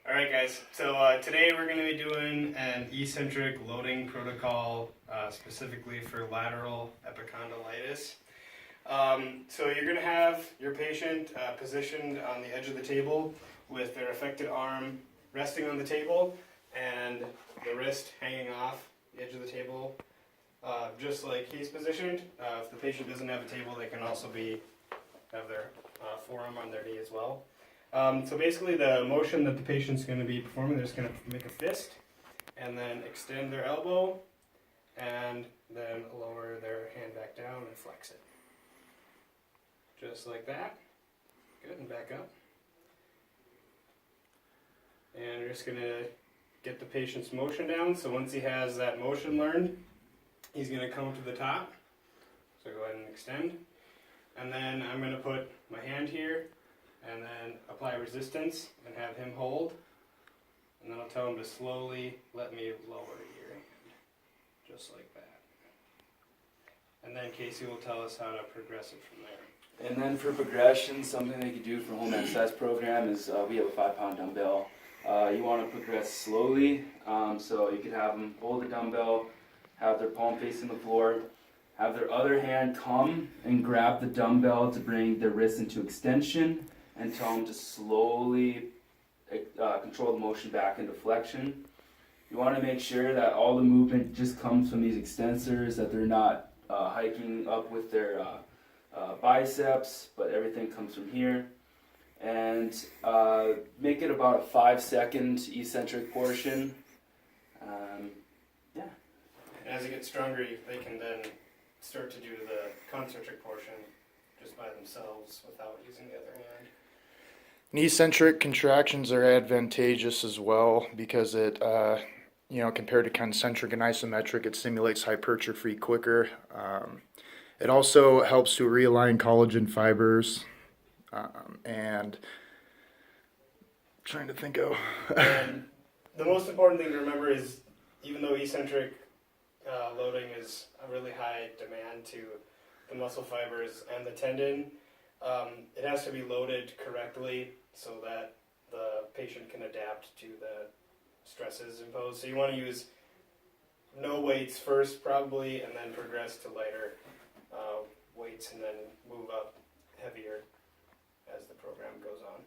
Alright guys, so today we're going to be doing an eccentric loading protocol specifically for lateral epicondylitis. So you're going to have your patient positioned on the edge of the table with their affected arm resting on the table and the wrist hanging off the edge of the table, just like he's positioned. If the patient doesn't have a table, they can also have their forearm on their knee as well. So basically the motion that the patient's going to be performing, they're just going to make a fist and then extend their elbow and then lower their hand back down and flex it. Just like that. Good, and back up. And we're just going to get the patient's motion down. So once he has that motion learned, he's going to come to the top. So go ahead and extend. And then I'm going to put my hand here and then apply resistance and have him hold. And then I'll tell him to slowly let me lower your hand, just like that. And then Casey will tell us how to progress it from there. And then for progression, something they could do for home exercise program is we have a 5-pound dumbbell. You want to progress slowly, so you could have them hold the dumbbell, have their palm facing the floor, have their other hand come and grab the dumbbell to bring their wrist into extension, and tell them to slowly control the motion back into flexion. You want to make sure that all the movement just comes from these extensors, that they're not hiking up with their biceps, but everything comes from here. And make it about a 5-second eccentric portion. Yeah. And as it gets stronger, they can then start to do the concentric portion just by themselves without using the other hand. Eccentric contractions are advantageous as well because it, compared to concentric and isometric, it stimulates hypertrophy quicker. It also helps to realign collagen fibers, and trying to think of. And the most important thing to remember is, even though eccentric loading is a really high demand to the muscle fibers and the tendon, it has to be loaded correctly so that the patient can adapt to the stresses imposed. So you want to use no weights first probably, and then progress to lighter weights and then move up heavier as the program goes on.